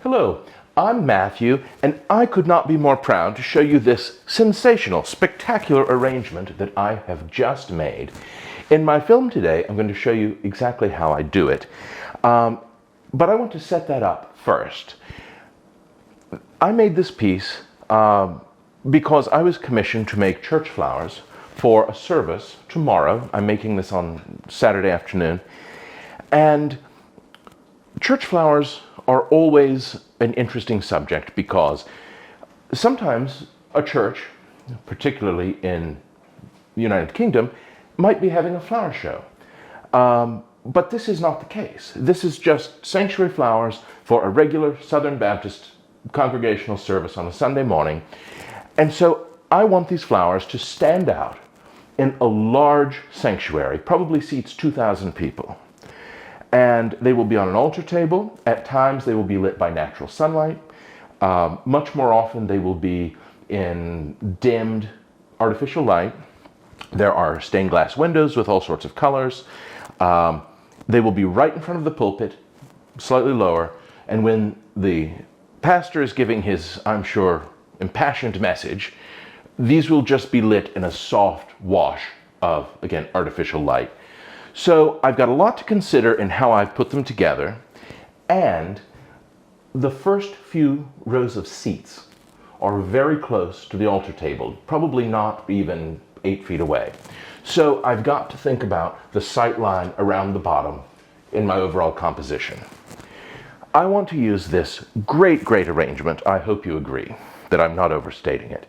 Hello, I'm Matthew, and I could not be more proud to show you this sensational, spectacular arrangement that I have just made. In my film today, I'm going to show you exactly how I do it, but I want to set that up first. I made this piece because I was commissioned to make church flowers for a service tomorrow. I'm making this on Saturday afternoon, and church flowers are always an interesting subject because sometimes a church, particularly in the United Kingdom, might be having a flower show. But this is not the case. This is just sanctuary flowers for a regular Southern Baptist congregational service on a Sunday morning. And so I want these flowers to stand out in a large sanctuary, probably seats 2,000 people. And they will be on an altar table. At times they will be lit by natural sunlight. Much more often they will be in dimmed artificial light. There are stained glass windows with all sorts of colors. They will be right in front of the pulpit, slightly lower, and when the pastor is giving his, I'm sure, impassioned message, these will just be lit in a soft wash of, again, artificial light. So I've got a lot to consider in how I've put them together, and the first few rows of seats are very close to the altar table, probably not even 8 feet away. So I've got to think about the sight line around the bottom in my overall composition. I want to use this great arrangement. I hope you agree that I'm not overstating it.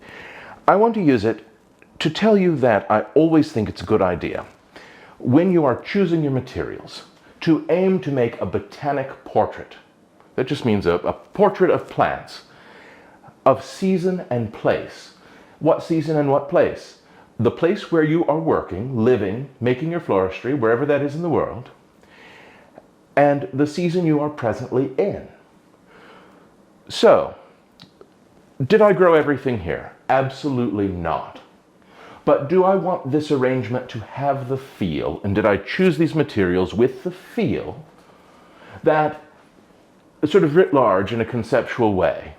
I want to use it to tell you that I always think it's a good idea, when you are choosing your materials, to aim to make a botanic portrait. That just means a portrait of plants, of season and place. What season and what place? The place where you are working, living, making your floristry, wherever that is in the world, and the season you are presently in. So, did I grow everything here? Absolutely not. But do I want this arrangement to have the feel, and did I choose these materials with the feel that, sort of writ large in a conceptual way,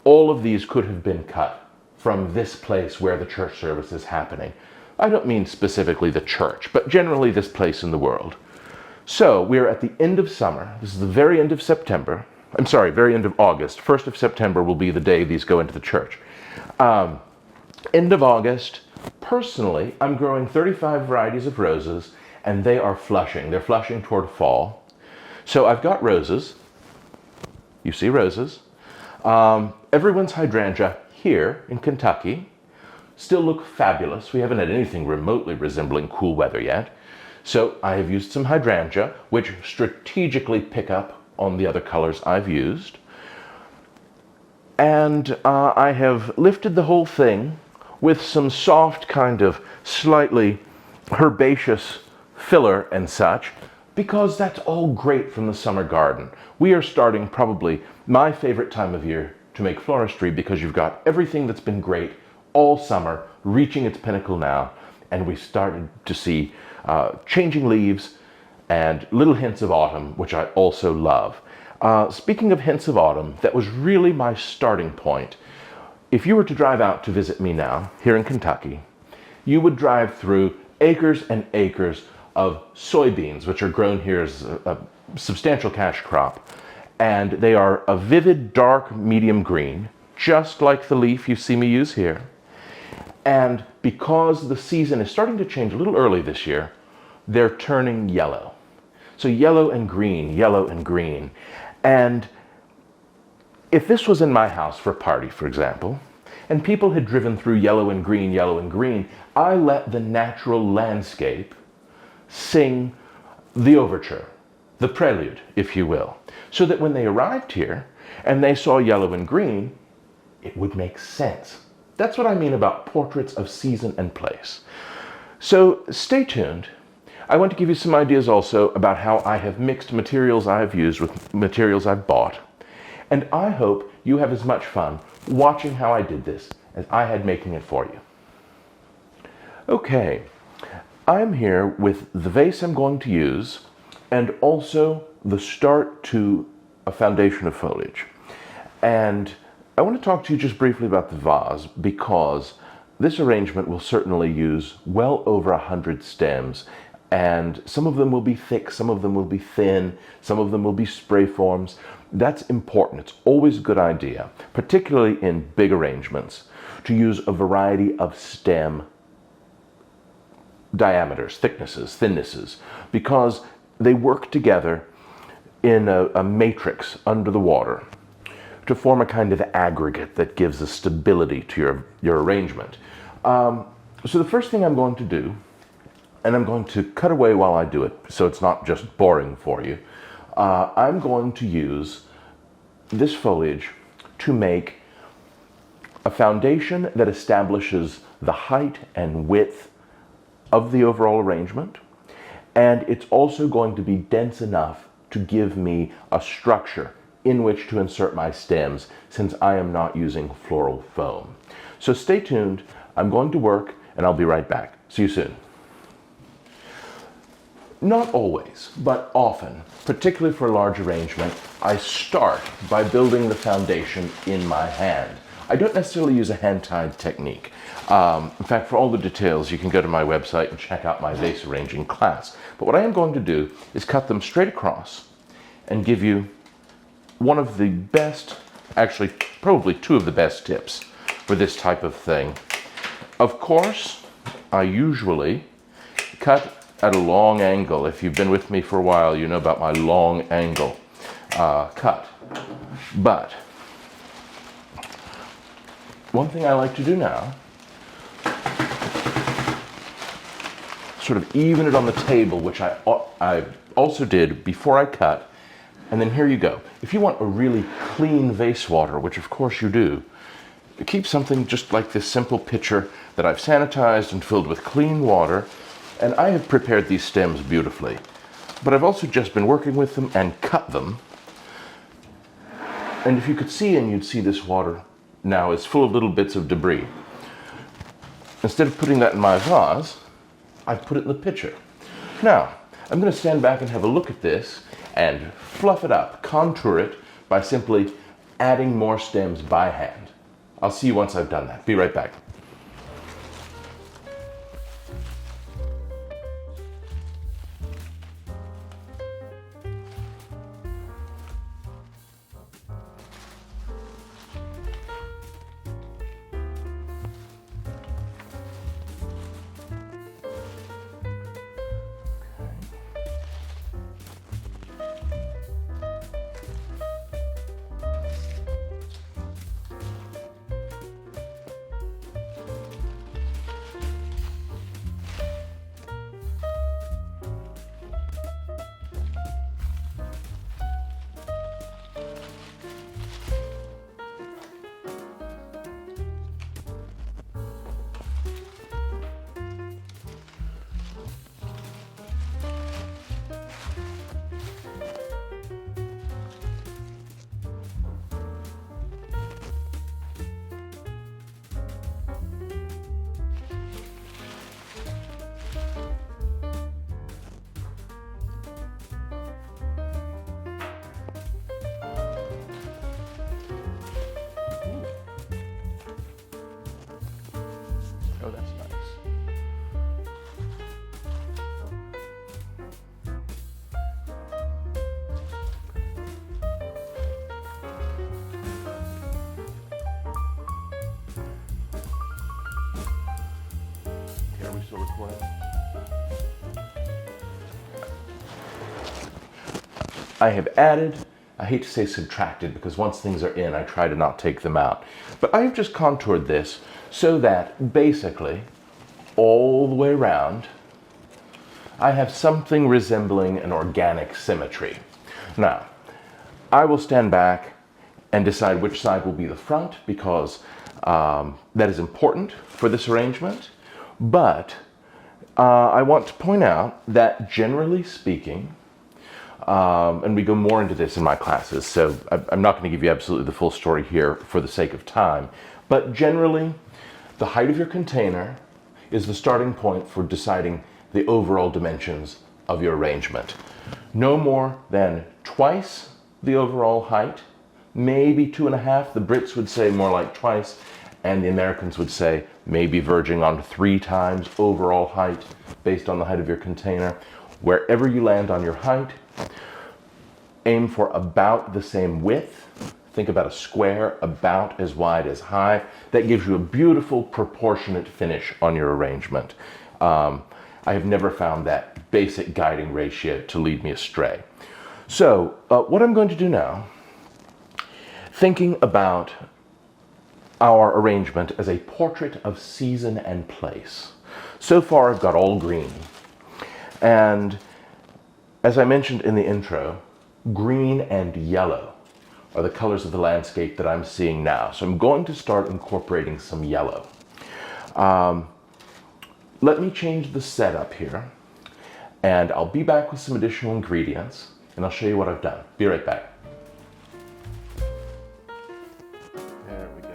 all of these could have been cut from this place where the church service is happening? I don't mean specifically the church, but generally this place in the world. So we're at the end of summer. This is the very end of September. I'm sorry, very end of August. 1st of September will be the day these go into the church. End of August. Personally, I'm growing 35 varieties of roses, and they are flushing. They're flushing toward fall. So I've got roses. You see roses. Everyone's hydrangea here in Kentucky still look fabulous. We haven't had anything remotely resembling cool weather yet. So I have used some hydrangea, which strategically pick up on the other colors I've used. And I have lifted the whole thing with some soft kind of slightly herbaceous filler and such, because that's all great from the summer garden. We are starting probably my favorite time of year to make floristry, because you've got everything that's been great all summer reaching its pinnacle now, and we started to see changing leaves and little hints of autumn, which I also love. Speaking of hints of autumn, that was really my starting point. If you were to drive out to visit me now, here in Kentucky, you would drive through acres and acres of soybeans, which are grown here as a substantial cash crop. And they are a vivid, dark, medium green, just like the leaf you see me use here. And because the season is starting to change a little early this year, they're turning yellow. So yellow and green, yellow and green. And if this was in my house for a party, for example, and people had driven through yellow and green, I let the natural landscape sing the overture, the prelude, if you will, so that when they arrived here and they saw yellow and green, it would make sense. That's what I mean about portraits of season and place. So stay tuned. I want to give you some ideas also about how I have mixed materials I have used with materials I've bought. And I hope you have as much fun watching how I did this as I had making it for you. Okay, I'm here with the vase I'm going to use, and also the start to a foundation of foliage. And I want to talk to you just briefly about the vase, because this arrangement will certainly use well over 100 stems, and some of them will be thick, some of them will be thin, some of them will be spray forms. That's important. It's always a good idea, particularly in big arrangements, to use a variety of stem diameters, thicknesses, thinnesses, because they work together in a matrix under the water to form a kind of aggregate that gives a stability to your arrangement. So the first thing I'm going to do, and I'm going to cut away while I do it so it's not just boring for you, I'm going to use this foliage to make a foundation that establishes the height and width of the overall arrangement, and it's also going to be dense enough to give me a structure in which to insert my stems, since I am not using floral foam. So stay tuned, I'm going to work, and I'll be right back. See you soon. Not always, but often, particularly for a large arrangement, I start by building the foundation in my hand. I don't necessarily use a hand-tied technique. In fact, for all the details, you can go to my website and check out my vase arranging class. But what I am going to do is cut them straight across and give you one of the best, actually probably two of the best tips for this type of thing. Of course, I usually cut at a long angle. If you've been with me for a while, you know about my long angle cut. But one thing I like to do now, sort of even it on the table, which I also did before I cut, and then here you go. If you want a really clean vase water, which of course you do, keep something just like this simple pitcher that I've sanitized and filled with clean water, and I have prepared these stems beautifully. But I've also just been working with them and cut them. And if you could see, and you'd see this water now is full of little bits of debris. Instead of putting that in my vase, I put it in the pitcher. Now, I'm going to stand back and have a look at this and fluff it up, contour it by simply adding more stems by hand. I'll see you once I've done that. Be right back. Oh, that's nice. Okay, are we still recording? I have added, I hate to say subtracted, because once things are in, I try to not take them out. But I have just contoured this so that basically all the way around I have something resembling an organic symmetry. Now, I will stand back and decide which side will be the front, because that is important for this arrangement. But I want to point out that generally speaking, and we go more into this in my classes, so I'm not going to give you absolutely the full story here for the sake of time, but generally the height of your container is the starting point for deciding the overall dimensions of your arrangement. No more than twice the overall height, maybe 2.5. The Brits would say more like twice, and the Americans would say maybe verging on 3 times overall height based on the height of your container. Wherever you land on your height, aim for about the same width. Think about a square about as wide as high. That gives you a beautiful proportionate finish on your arrangement. I have never found that basic guiding ratio to lead me astray. So what I'm going to do now, thinking about our arrangement as a portrait of season and place. So far I've got all green. And as I mentioned in the intro, green and yellow are the colors of the landscape that I'm seeing now. So I'm going to start incorporating some yellow. Let me change the setup here, and I'll be back with some additional ingredients, and I'll show you what I've done. Be right back. There we go.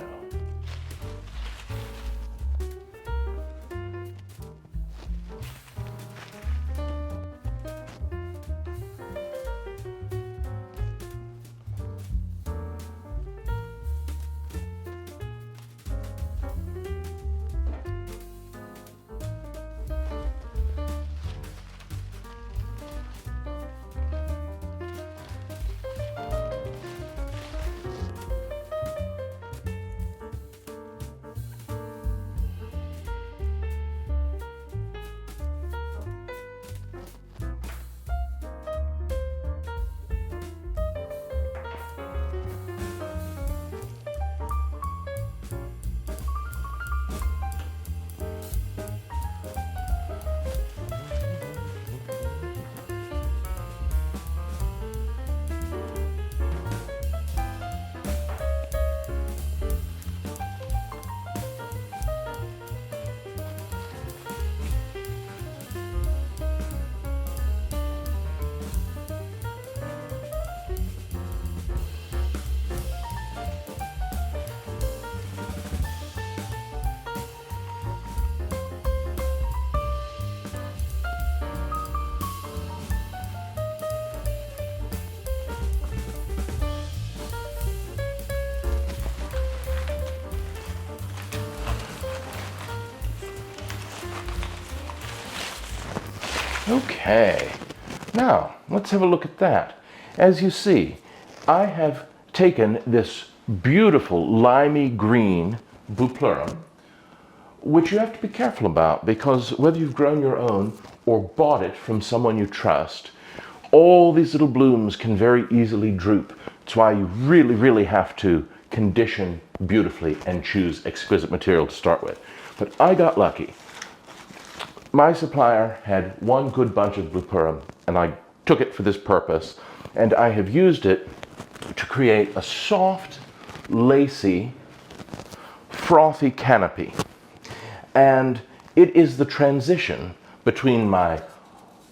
Okay, now let's have a look at that. As you see, I have taken this beautiful limey green Bupleurum, which you have to be careful about, because whether you've grown your own or bought it from someone you trust, all these little blooms can very easily droop. That's why you really have to condition beautifully and choose exquisite material to start with. But I got lucky. My supplier had one good bunch of Bupleurum, and I took it for this purpose, and I have used it to create a soft, lacy, frothy canopy. And it is the transition between my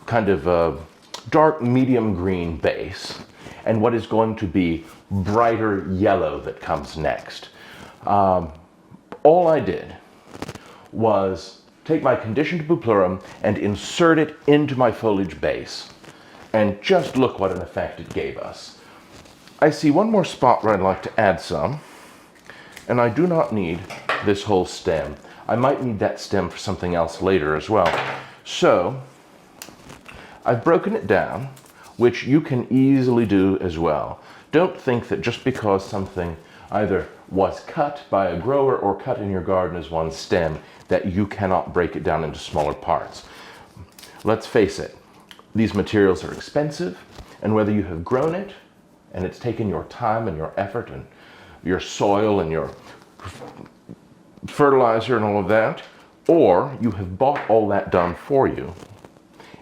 kind of dark medium green base and what is going to be brighter yellow that comes next. All I did was take my conditioned Bupleurum and insert it into my foliage base. And just look what an effect it gave us. I see one more spot where I'd like to add some, and I do not need this whole stem. I might need that stem for something else later as well. So I've broken it down, which you can easily do as well. Don't think that just because something either was cut by a grower or cut in your garden as one stem, that you cannot break it down into smaller parts. Let's face it, these materials are expensive, and whether you have grown it, and it's taken your time and your effort and your soil and your fertilizer and all of that, or you have bought all that done for you,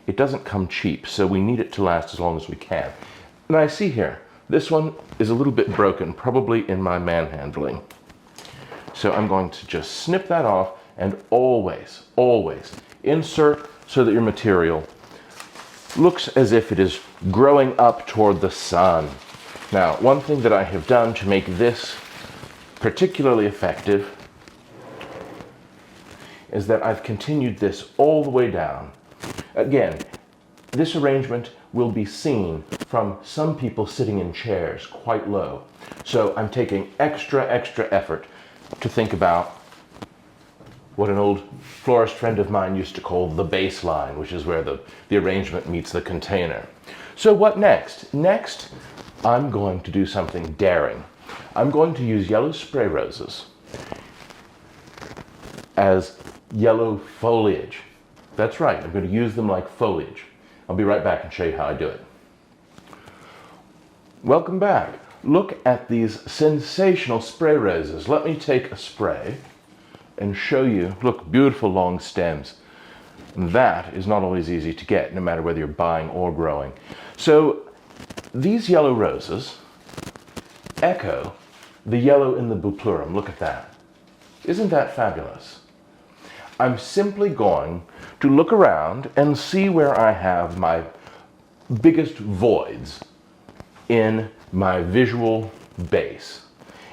it doesn't come cheap, so we need it to last as long as we can. And I see here, this one is a little bit broken, probably in my manhandling. So I'm going to just snip that off, and always insert so that your material looks as if it is growing up toward the sun. Now, one thing that I have done to make this particularly effective is that I've continued this all the way down. Again, this arrangement will be seen from some people sitting in chairs quite low. So I'm taking extra effort to think about what an old florist friend of mine used to call the baseline, which is where the arrangement meets the container. So what next? Next, I'm going to do something daring. I'm going to use yellow spray roses as yellow foliage. That's right, I'm going to use them like foliage. I'll be right back and show you how I do it. Welcome back. Look at these sensational spray roses. Let me take a spray and show you. Look, beautiful long stems. That is not always easy to get, no matter whether you're buying or growing. So these yellow roses echo the yellow in the buplurum. Look at that. Isn't that fabulous? I'm simply going to look around and see where I have my biggest voids in my visual base.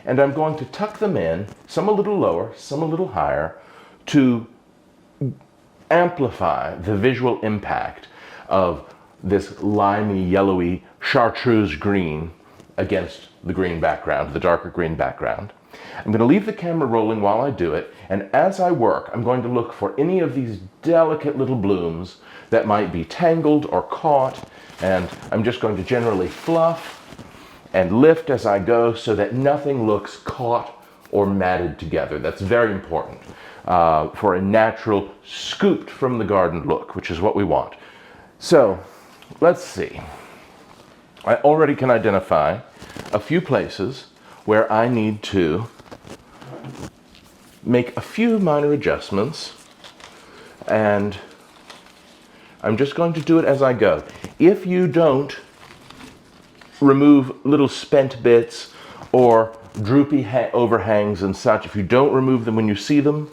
And I'm going to tuck them in, some a little lower, some a little higher, to amplify the visual impact of this limey, yellowy chartreuse green against the green background, the darker green background. I'm going to leave the camera rolling while I do it, and as I work, I'm going to look for any of these delicate little blooms that might be tangled or caught, and I'm just going to generally fluff and lift as I go so that nothing looks caught or matted together. That's very important for a natural scooped from the garden look, which is what we want. So let's see. I already can identify a few places where I need to make a few minor adjustments, and I'm just going to do it as I go. If you don't remove little spent bits or droopy overhangs and such, if you don't remove them when you see them,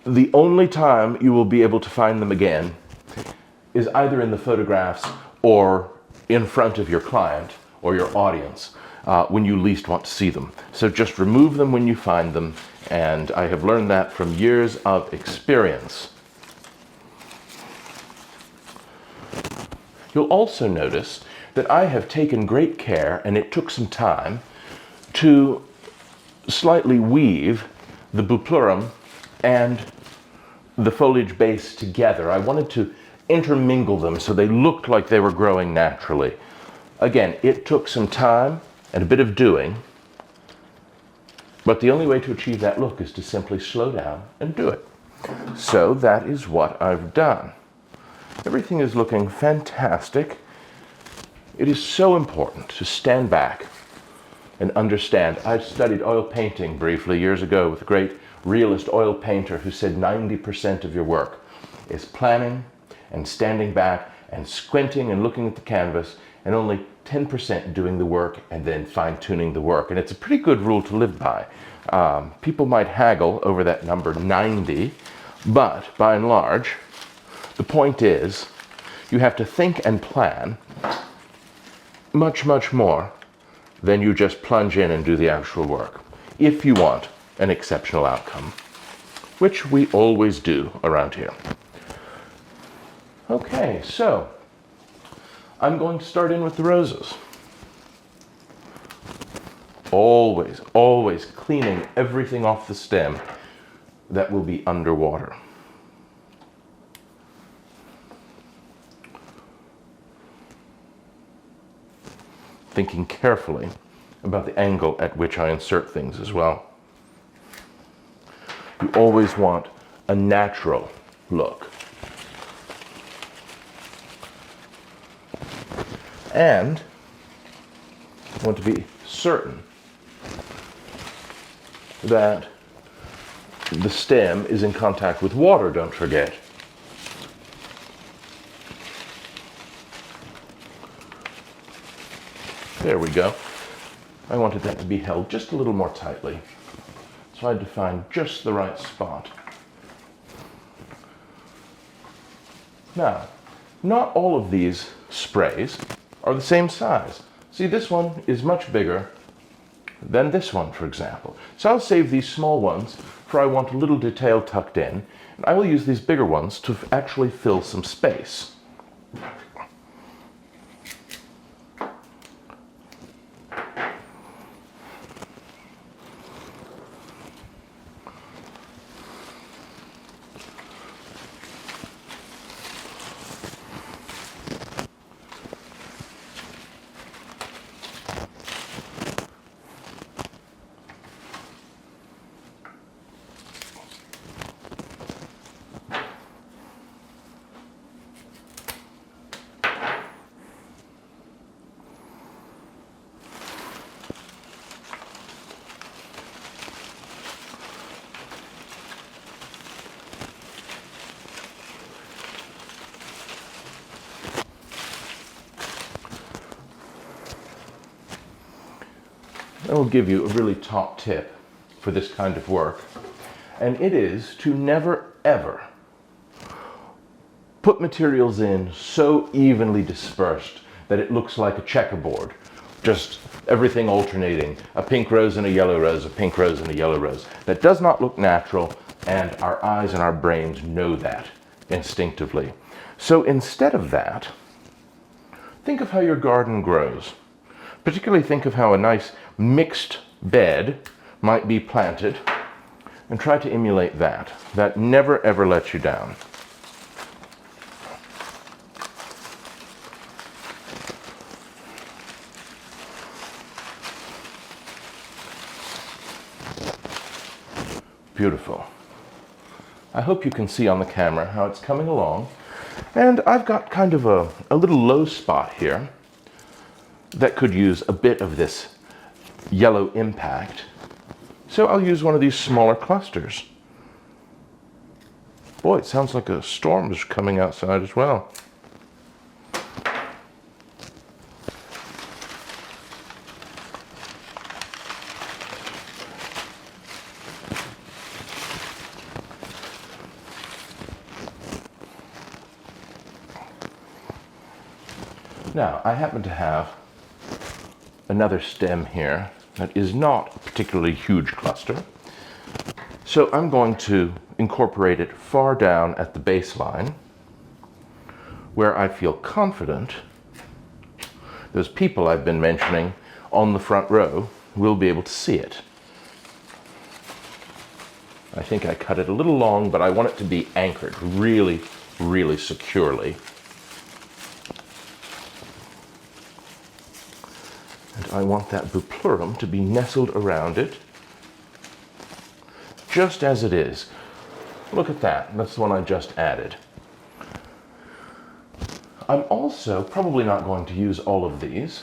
the only time you will be able to find them again is either in the photographs or in front of your client or your audience when you least want to see them. So just remove them when you find them, and I have learned that from years of experience. You'll also notice that I have taken great care, and it took some time, to slightly weave the buplurum and the foliage base together. I wanted to intermingle them so they looked like they were growing naturally. Again, it took some time and a bit of doing, but the only way to achieve that look is to simply slow down and do it. So that is what I've done. Everything is looking fantastic. It is so important to stand back and understand. I studied oil painting briefly years ago with a great realist oil painter who said 90% of your work is planning and standing back and squinting and looking at the canvas, and only 10% doing the work and then fine-tuning the work. And it's a pretty good rule to live by. People might haggle over that number 90, but by and large, the point is you have to think and plan much more than you just plunge in and do the actual work, if you want an exceptional outcome, which we always do around here. Okay, so I'm going to start in with the roses. Always cleaning everything off the stem that will be underwater. Thinking carefully about the angle at which I insert things as well. You always want a natural look. And you want to be certain that the stem is in contact with water, don't forget. There we go. I wanted that to be held just a little more tightly, so I had to find just the right spot. Now, not all of these sprays are the same size. See, this one is much bigger than this one, for example. So I'll save these small ones for I want a little detail tucked in, and I will use these bigger ones to actually fill some space. I will give you a really top tip for this kind of work, and it is to never ever put materials in so evenly dispersed that it looks like a checkerboard, just everything alternating, a pink rose and a yellow rose, a pink rose and a yellow rose. That does not look natural, and our eyes and our brains know that instinctively. So instead of that, think of how your garden grows. Particularly think of how a nice mixed bed might be planted, and try to emulate that. That never ever lets you down. Beautiful. I hope you can see on the camera how it's coming along. And I've got kind of a little low spot here that could use a bit of this yellow impact. So I'll use one of these smaller clusters. Boy, it sounds like a storm is coming outside as well. Now, I happen to have another stem here that is not a particularly huge cluster. So I'm going to incorporate it far down at the baseline, where I feel confident those people I've been mentioning on the front row will be able to see it. I think I cut it a little long, but I want it to be anchored really, really securely. And I want that bupleurum to be nestled around it, just as it is. Look at that, that's the one I just added. I'm also probably not going to use all of these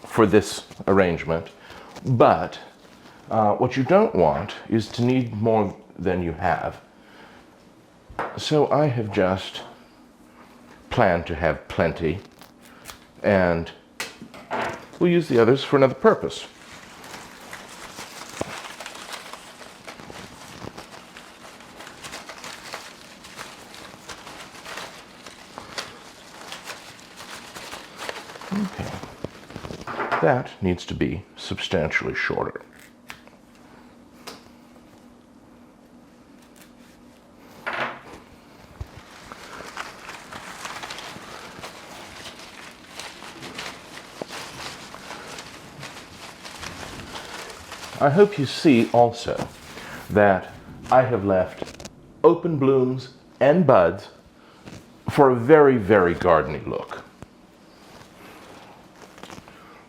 for this arrangement, but what you don't want is to need more than you have. So I have just planned to have plenty, and we'll use the others for another purpose. Okay, that needs to be substantially shorter. I hope you see also that I have left open blooms and buds for a very, very gardeny look.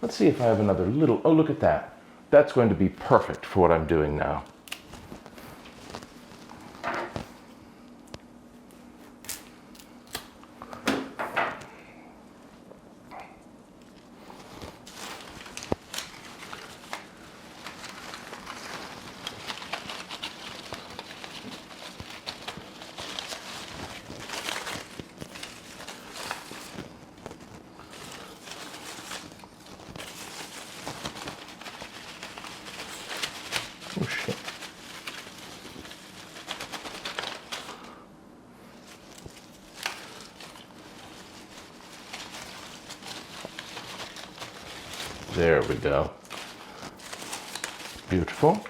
Let's see if I have another little, oh look at that. That's going to be perfect for what I'm doing now. Oh shit. There we go. Beautiful.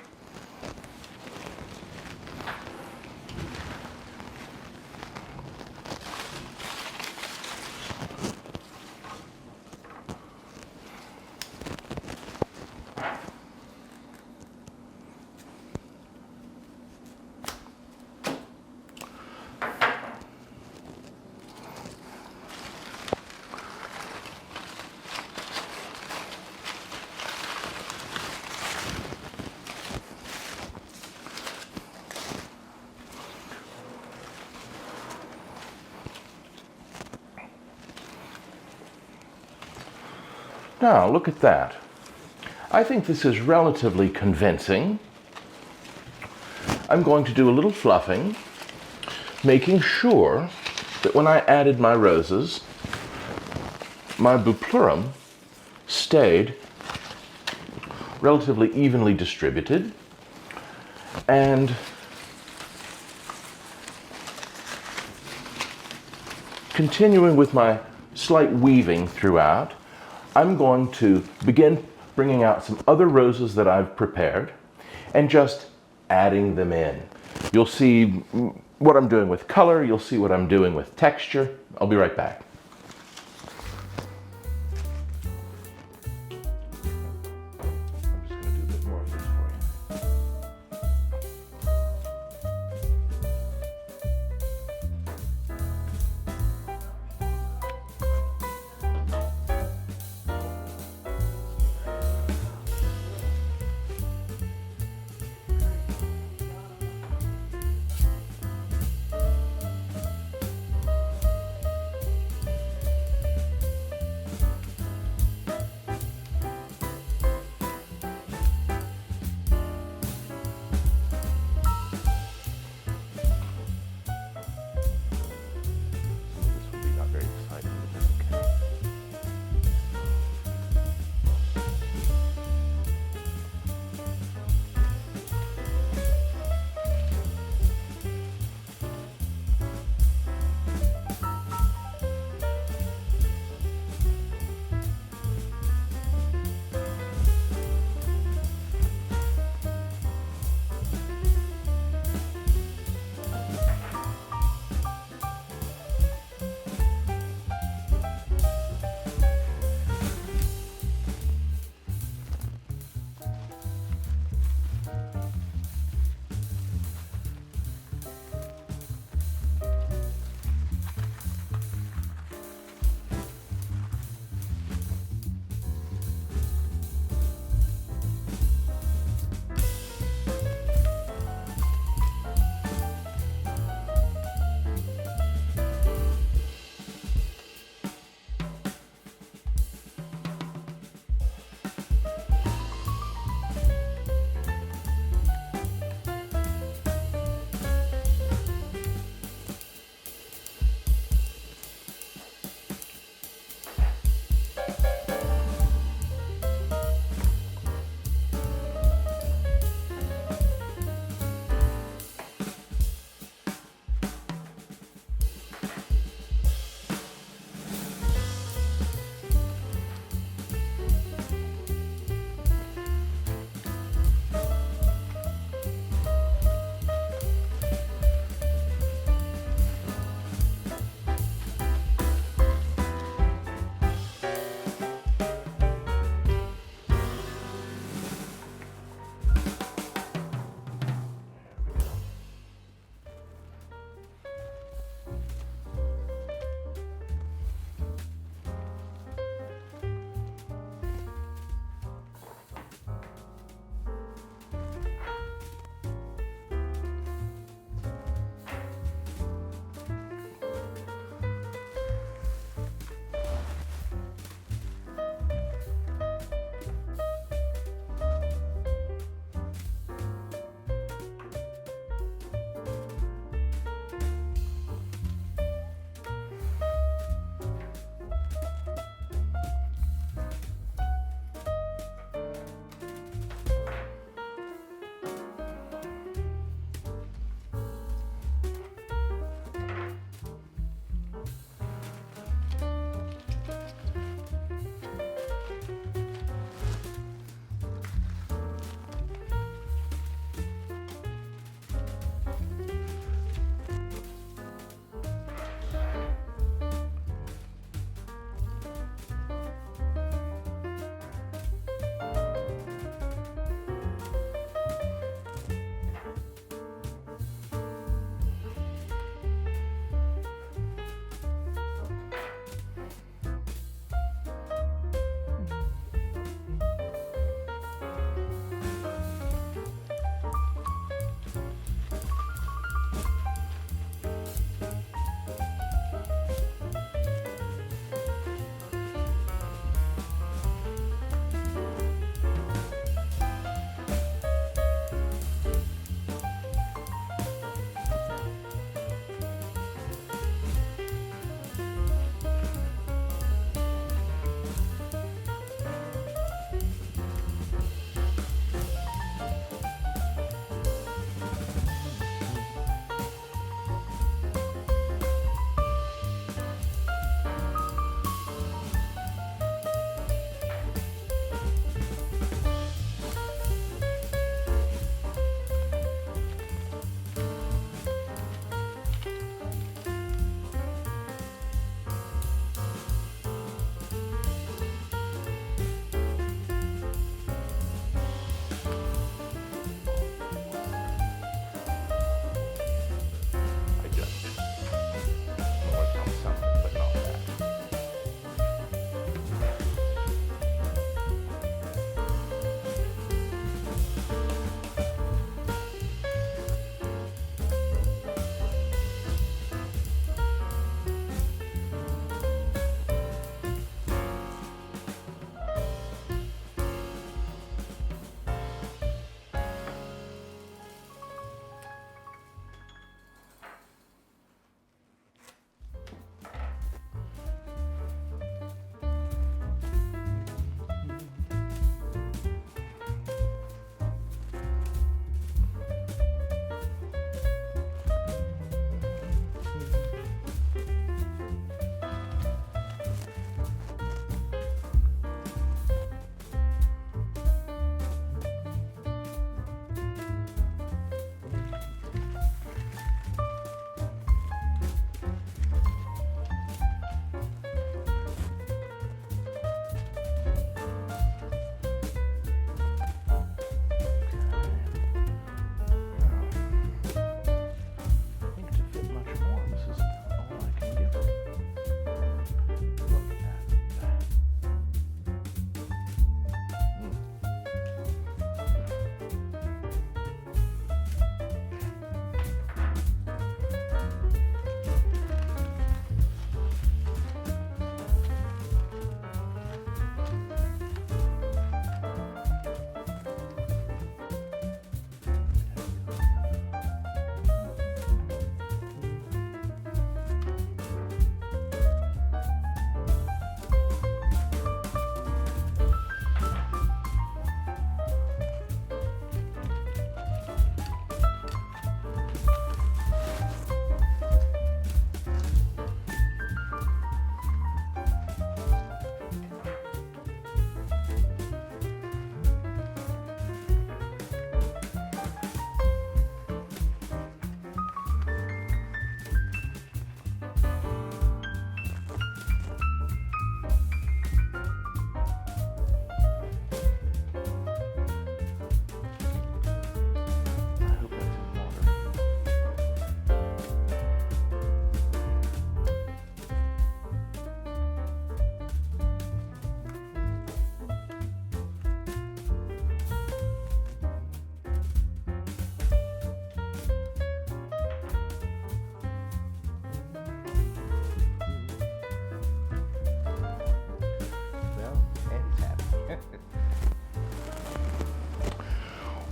Now, look at that. I think this is relatively convincing. I'm going to do a little fluffing, making sure that when I added my roses, my bupleurum stayed relatively evenly distributed. And continuing with my slight weaving throughout, I'm going to begin bringing out some other roses that I've prepared and just adding them in. You'll see what I'm doing with color, you'll see what I'm doing with texture. I'll be right back.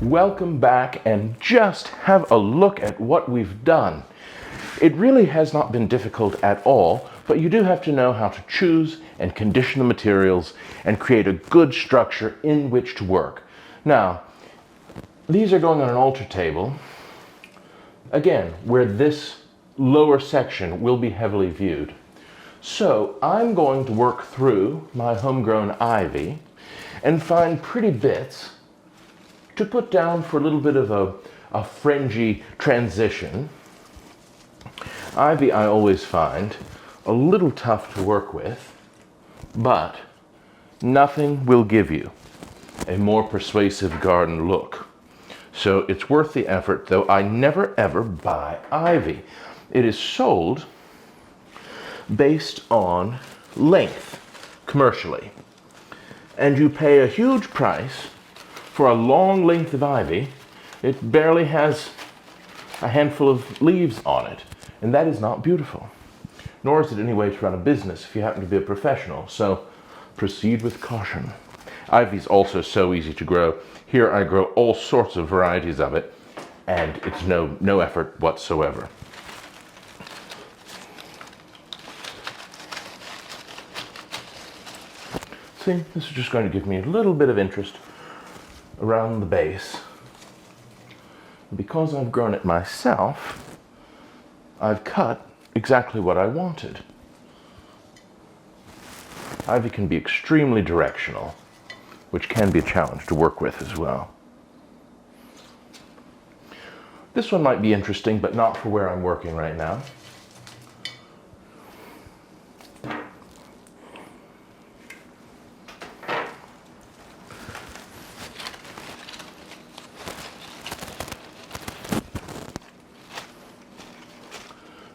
Welcome back, and just have a look at what we've done. It really has not been difficult at all, but you do have to know how to choose and condition the materials and create a good structure in which to work. Now, these are going on an altar table, again, where this lower section will be heavily viewed. So I'm going to work through my homegrown ivy and find pretty bits to put down for a little bit of a fringy transition. Ivy I always find a little tough to work with, but nothing will give you a more persuasive garden look. So it's worth the effort, though I never ever buy ivy. It is sold based on length commercially, and you pay a huge price for a long length of ivy. It barely has a handful of leaves on it, and that is not beautiful. Nor is it any way to run a business if you happen to be a professional, so proceed with caution. Ivy is also so easy to grow. Here I grow all sorts of varieties of it, and it's no effort whatsoever. See, this is just going to give me a little bit of interest around the base. Because I've grown it myself, I've cut exactly what I wanted. Ivy can be extremely directional, which can be a challenge to work with as well. This one might be interesting, but not for where I'm working right now.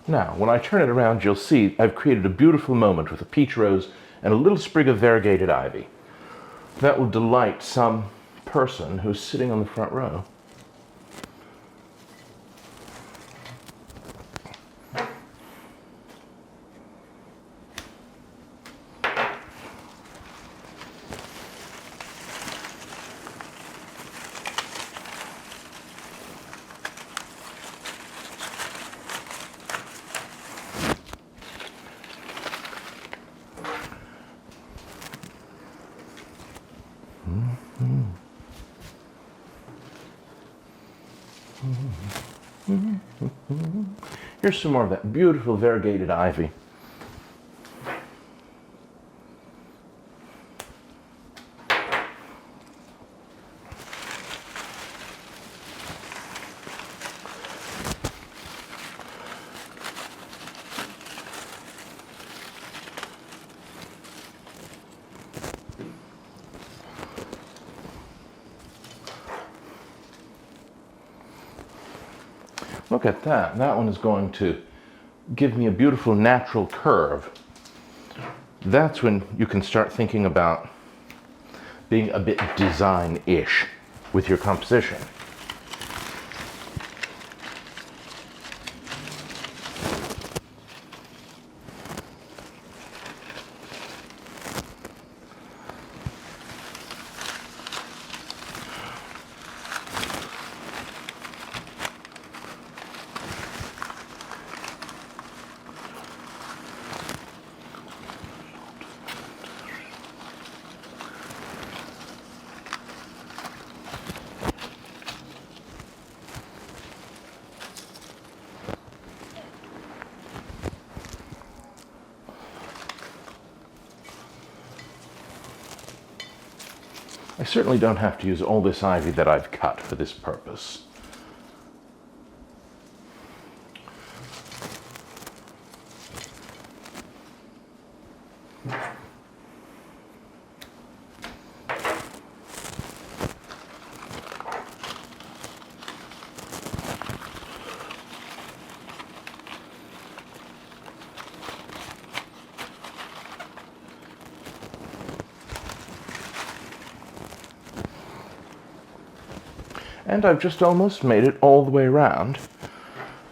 Now, when I turn it around, you'll see I've created a beautiful moment with a peach rose and a little sprig of variegated ivy. That will delight some person who's sitting on the front row. Here's some more of that beautiful variegated ivy. Look at that. That one is going to give me a beautiful natural curve. That's when you can start thinking about being a bit design-ish with your composition. I certainly don't have to use all this ivy that I've cut for this purpose. And I've just almost made it all the way around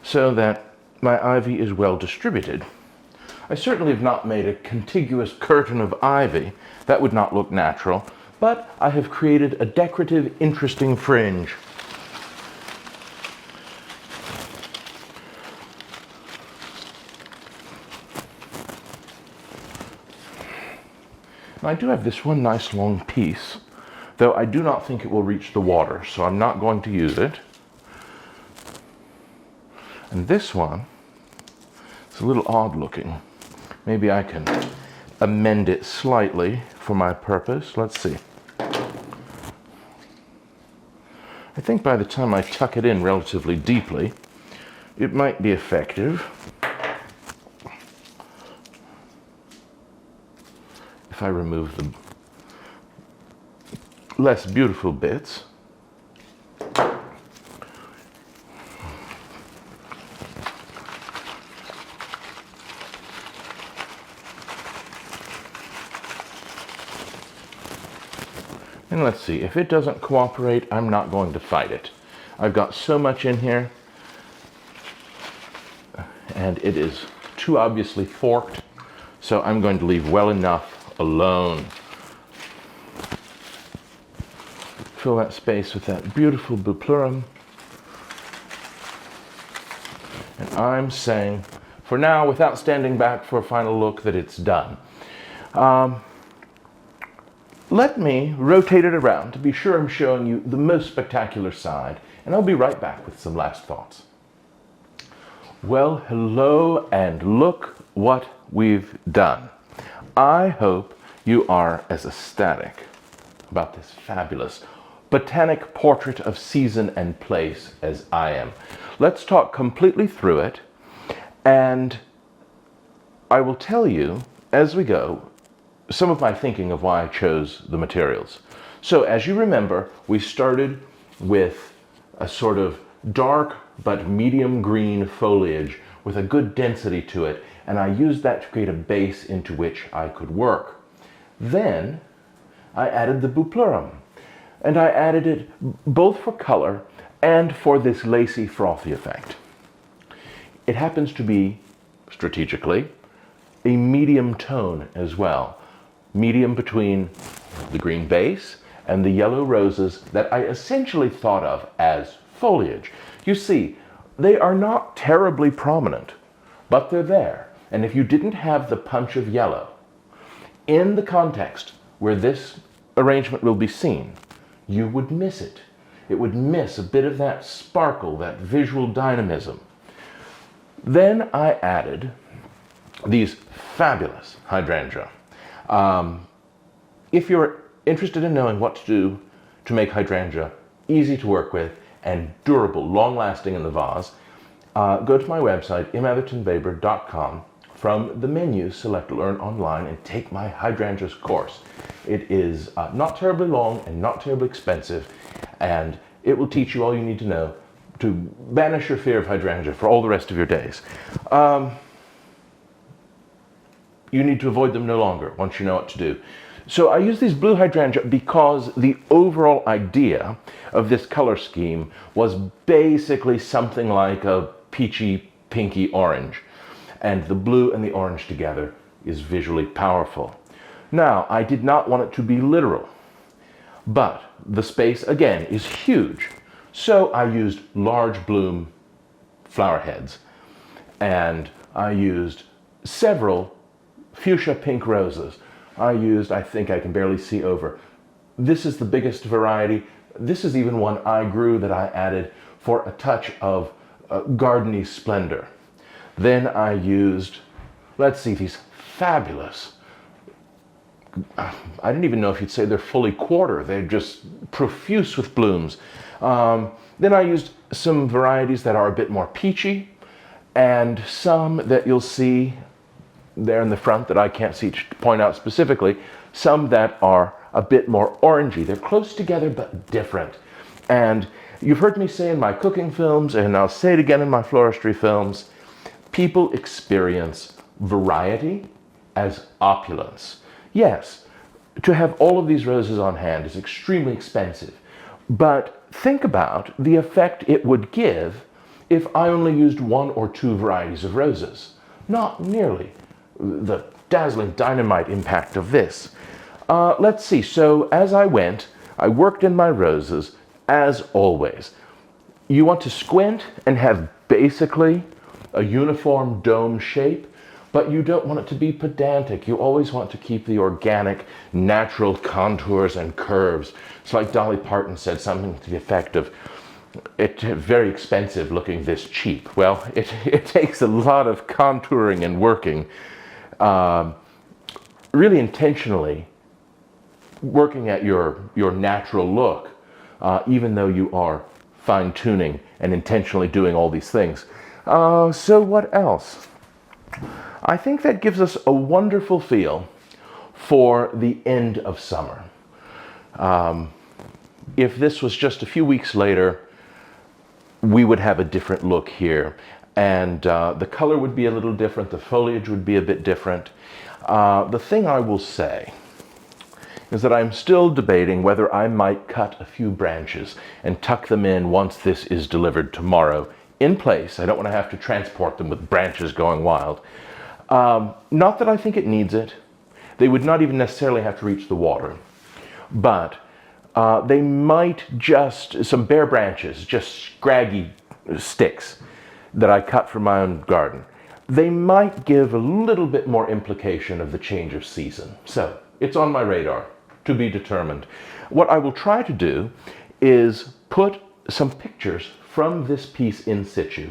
so that my ivy is well distributed. I certainly have not made a contiguous curtain of ivy. That would not look natural. but I have created a decorative, interesting fringe. Now, I do have this one nice long piece, though I do not think it will reach the water, so I'm not going to use it. And this one, it's a little odd looking. Maybe I can amend it slightly for my purpose. Let's see. I think by the time I tuck it in relatively deeply, it might be effective. If I remove the less beautiful bits. And let's see, if it doesn't cooperate, I'm not going to fight it. I've got so much in here, and it is too obviously forked, so I'm going to leave well enough alone. Fill that space with that beautiful bupleurum. And I'm saying, for now, without standing back for a final look, that it's done. Let me rotate it around to be sure I'm showing you the most spectacular side, and I'll be right back with some last thoughts. Well, hello, and look what we've done. I hope you are as ecstatic about this fabulous botanic portrait of season and place as I am. Let's talk completely through it, and I will tell you as we go some of my thinking of why I chose the materials. So as you remember, we started with a sort of dark but medium green foliage with a good density to it, and I used that to create a base into which I could work. Then I added the bupleurum, and I added it both for color and for this lacy, frothy effect. It happens to be, strategically, a medium tone as well. Medium between the green base and the yellow roses that I essentially thought of as foliage. You see, they are not terribly prominent, but they're there. And if you didn't have the punch of yellow in the context where this arrangement will be seen, you would miss it. It would miss a bit of that sparkle, that visual dynamism. Then I added these fabulous hydrangea. If you're interested in knowing what to do to make hydrangea easy to work with and durable, long-lasting in the vase, go to my website, imathertonweber.com. From the menu, select Learn Online and take my hydrangeas course. It is not terribly long and not terribly expensive, and it will teach you all you need to know to banish your fear of hydrangea for all the rest of your days. You need to avoid them no longer once you know what to do. So I use these blue hydrangea because the overall idea of this color scheme was basically something like a peachy, pinky orange. And the blue and the orange together is visually powerful. Now, I did not want it to be literal, but the space, again, is huge. So I used large bloom flower heads, and I used several fuchsia pink roses. I think I can barely see over. This is the biggest variety. This is even one I grew that I added for a touch of gardeny splendor. Then I used, let's see, these fabulous, I didn't even know if you'd say they're fully quarter. They're just profuse with blooms. Then I used some varieties that are a bit more peachy, and some that you'll see there in the front that I can't see to point out specifically, some that are a bit more orangey. They're close together but different. And you've heard me say in my cooking films, and I'll say it again in my floristry films, people experience variety as opulence. Yes, to have all of these roses on hand is extremely expensive, but think about the effect it would give if I only used one or two varieties of roses. Not nearly the dazzling dynamite impact of this. Let's see. So as I went, I worked in my roses, as always. You want to squint and have basically a uniform dome shape, but you don't want it to be pedantic. You always want to keep the organic, natural contours and curves. It's like Dolly Parton said, something to the effect of, it's very expensive looking this cheap. Well, it takes a lot of contouring and working, really intentionally working at your natural look, even though you are fine-tuning and intentionally doing all these things. So what else? I think that gives us a wonderful feel for the end of summer. If this was just a few weeks later, we would have a different look here. And the color would be a little different, the foliage would be a bit different. The thing I will say is that I'm still debating whether I might cut a few branches and tuck them in once this is delivered tomorrow in place. I don't want to have to transport them with branches going wild. Not that I think it needs it. They would not even necessarily have to reach the water. But they might just, some bare branches, just scraggy sticks that I cut from my own garden, they might give a little bit more implication of the change of season. So it's on my radar, to be determined. What I will try to do is put some pictures from this piece in situ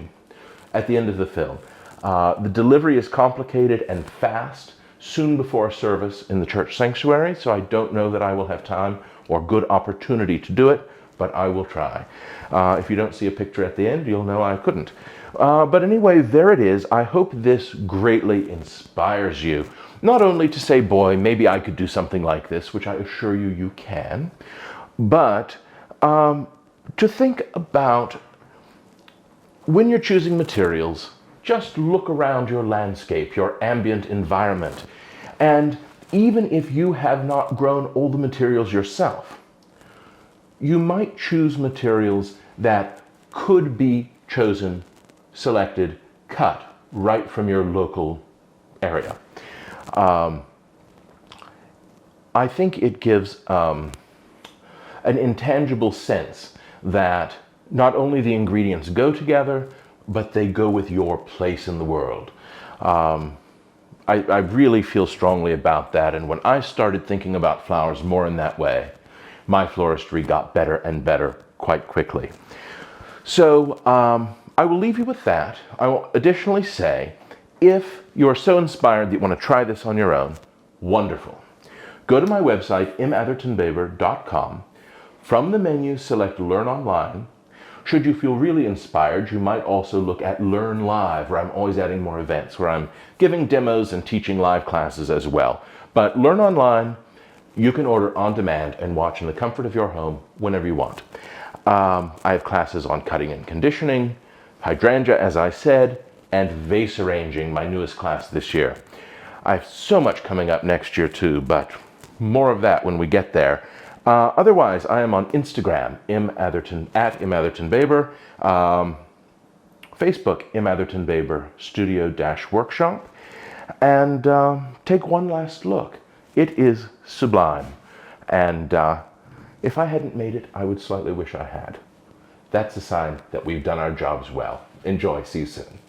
at the end of the film. The delivery is complicated and fast, soon before service in the church sanctuary, so I don't know that I will have time or good opportunity to do it, but I will try. If you don't see a picture at the end, you'll know I couldn't. But anyway, there it is. I hope this greatly inspires you. Not only to say, boy, maybe I could do something like this, which I assure you you can, but to think about when you're choosing materials, just look around your landscape, your ambient environment, and even if you have not grown all the materials yourself, you might choose materials that could be chosen, selected, cut right from your local area. I think it gives an intangible sense that not only the ingredients go together, but they go with your place in the world. I really feel strongly about that, and when I started thinking about flowers more in that way, my floristry got better and better quite quickly. So I will leave you with that. I will additionally say, if you're so inspired that you want to try this on your own, wonderful. Go to my website, imathertonbaber.com. From the menu, select Learn Online. Should you feel really inspired, you might also look at Learn Live, where I'm always adding more events, where I'm giving demos and teaching live classes as well. But Learn Online, you can order on demand and watch in the comfort of your home whenever you want. I have classes on cutting and conditioning, hydrangea, as I said, and vase arranging, my newest class this year. I have so much coming up next year too, but more of that when we get there. Otherwise, I am on Instagram, at imathertonbaber, Facebook, imathertonbaber studio-workshop, and take one last look. It is sublime, and if I hadn't made it, I would slightly wish I had. That's a sign that we've done our jobs well. Enjoy. See you soon.